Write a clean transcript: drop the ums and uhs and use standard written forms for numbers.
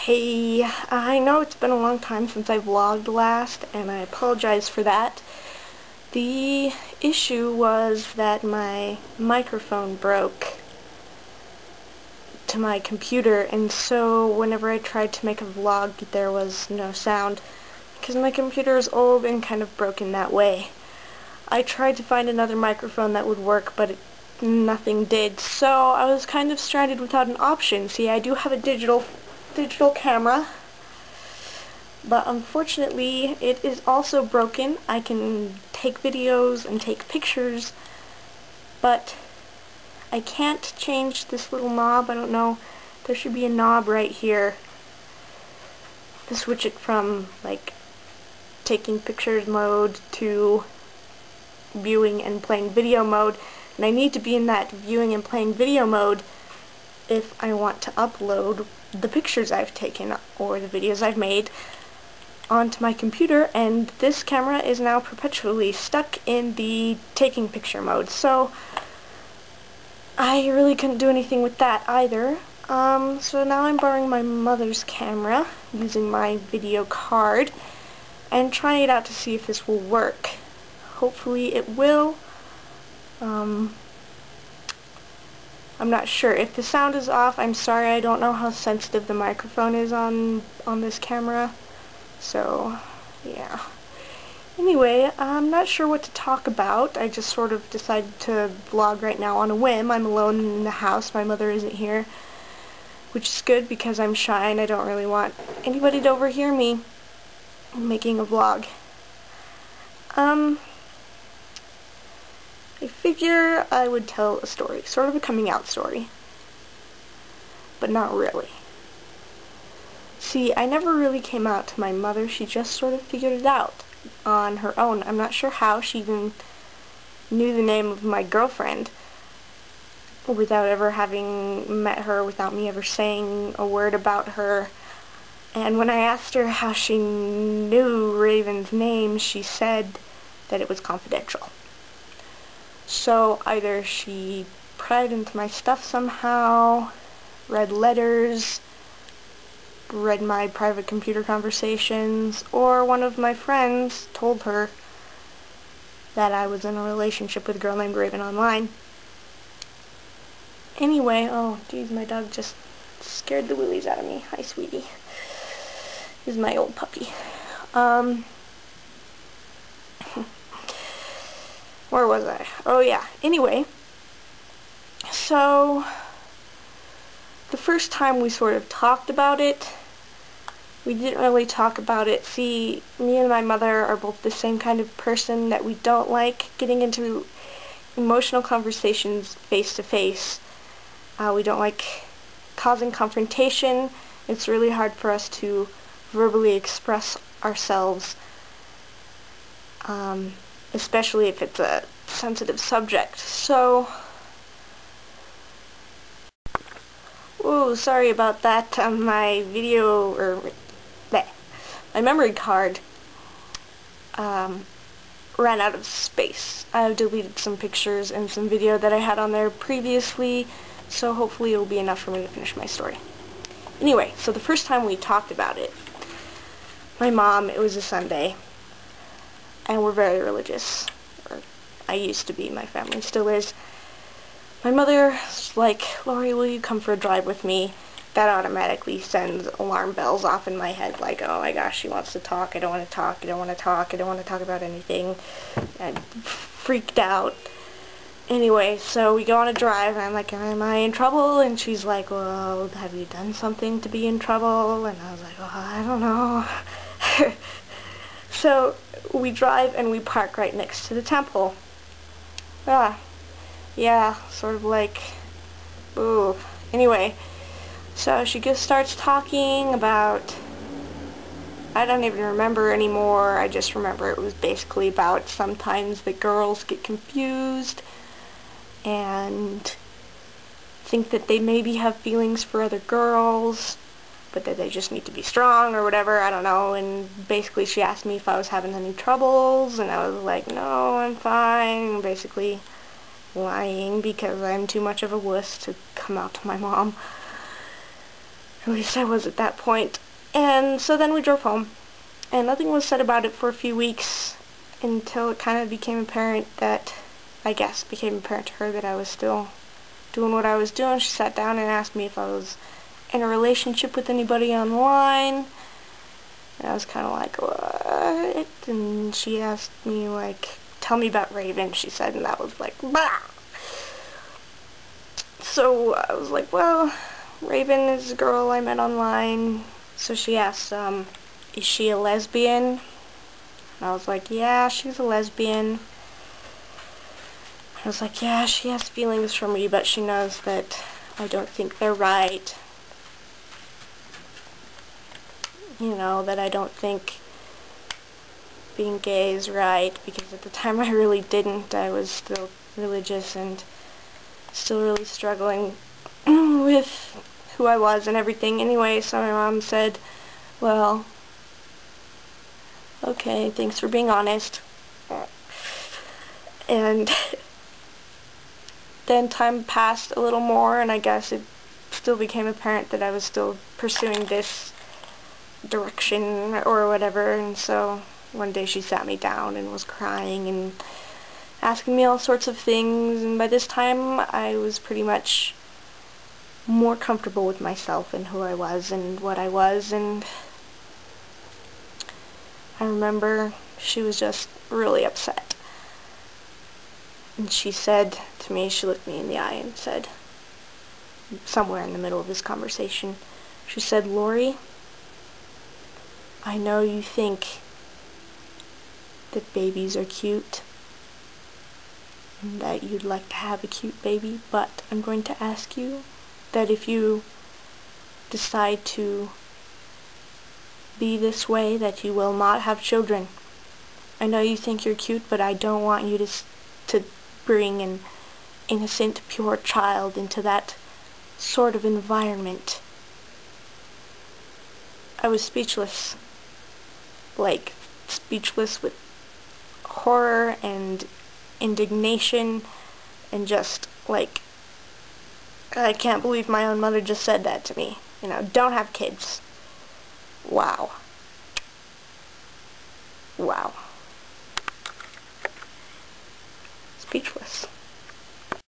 Hey, I know it's been a long time since I vlogged last, and I apologize for that. The issue was that my microphone broke to my computer, and so whenever I tried to make a vlog, there was no sound, because my computer is old and kind of broken that way. I tried to find another microphone that would work, but nothing did, so I was kind of stranded without an option. See, I do have a digital camera, but unfortunately it is also broken. I can take videos and take pictures, but I can't change this little knob. I don't know, there should be a knob right here to switch it from like taking pictures mode to viewing and playing video mode, and I need to be in that viewing and playing video mode if I want to upload the pictures I've taken or the videos I've made onto my computer, and this camera is now perpetually stuck in the taking picture mode, so I really couldn't do anything with that either. So now I'm borrowing my mother's camera using my video card and trying it out to see if this will work. Hopefully it will. I'm not sure. If the sound is off, I'm sorry. I don't know how sensitive the microphone is on this camera. So, yeah. Anyway, I'm not sure what to talk about. I just sort of decided to vlog right now on a whim. I'm alone in the house. My mother isn't here, which is good because I'm shy and I don't really want anybody to overhear me making a vlog. I figure I would tell a story, sort of a coming out story, but not really. See, I never really came out to my mother. She just sort of figured it out on her own. I'm not sure how she even knew the name of my girlfriend without ever having met her, without me ever saying a word about her. And when I asked her how she knew Raven's name, she said that it was confidential. So either she pried into my stuff somehow, read letters, read my private computer conversations, or one of my friends told her that I was in a relationship with a girl named Raven online. Anyway, oh geez, my dog just scared the willies out of me. Hi, sweetie. This is my old puppy. Where was I? Oh yeah, anyway, so the first time we sort of talked about it, we didn't really talk about it. See, me and my mother are both the same kind of person that we don't like getting into emotional conversations face to face. We don't like causing confrontation. It's really hard for us to verbally express ourselves, especially if it's a sensitive subject. So, ooh, sorry about that. My video, or my memory card ran out of space. I've deleted some pictures and some video that I had on there previously, so hopefully it will be enough for me to finish my story. Anyway, so the first time we talked about it, my mom, it was a Sunday, and we're very religious. Or I used to be, my family still is. My mother's like, Lori, will you come for a drive with me? That automatically sends alarm bells off in my head, like, oh my gosh, she wants to talk, I don't want to talk, I don't want to talk, I don't want to talk about anything. I'm freaked out. Anyway, so we go on a drive, and I'm like, am I in trouble? And she's like, well, have you done something to be in trouble? And I was like, oh, I don't know. So we drive and we park right next to the temple. Yeah, sort of like, ooh. Anyway, so she just starts talking about, I don't even remember anymore. I just remember it was basically about sometimes the girls get confused and think that they maybe have feelings for other girls, but that they just need to be strong or whatever, I don't know. And basically she asked me if I was having any troubles, and I was like, no, I'm fine, basically lying because I'm too much of a wuss to come out to my mom. At least I was at that point. And so then we drove home, and nothing was said about it for a few weeks until it kind of became apparent that, I guess, became apparent to her that I was still doing what I was doing. She sat down and asked me if I was in a relationship with anybody online. And I was kind of like, what? And she asked me, like, tell me about Raven, she said, and that was like, bah! So I was like, well, Raven is a girl I met online. So she asked, is she a lesbian? And I was like, yeah, she's a lesbian. I was like, yeah, she has feelings for me, but she knows that I don't think they're right. You know, that I don't think being gay is right, because at the time I really didn't. I was still religious and still really struggling with who I was and everything. Anyway, so my mom said, well, okay, thanks for being honest. And then time passed a little more, and I guess it still became apparent that I was still pursuing this direction or whatever, and so one day she sat me down and was crying and asking me all sorts of things, and by this time I was pretty much more comfortable with myself and who I was and what I was. And I remember she was just really upset, and she said to me, she looked me in the eye and said, somewhere in the middle of this conversation, she said, Lori, I know you think that babies are cute and that you'd like to have a cute baby, but I'm going to ask you that if you decide to be this way, that you will not have children. I know you think you're cute, but I don't want you to bring an innocent, pure child into that sort of environment. I was speechless. Like, speechless with horror and indignation and just, like, I can't believe my own mother just said that to me. You know, don't have kids. Wow. Wow. Speechless.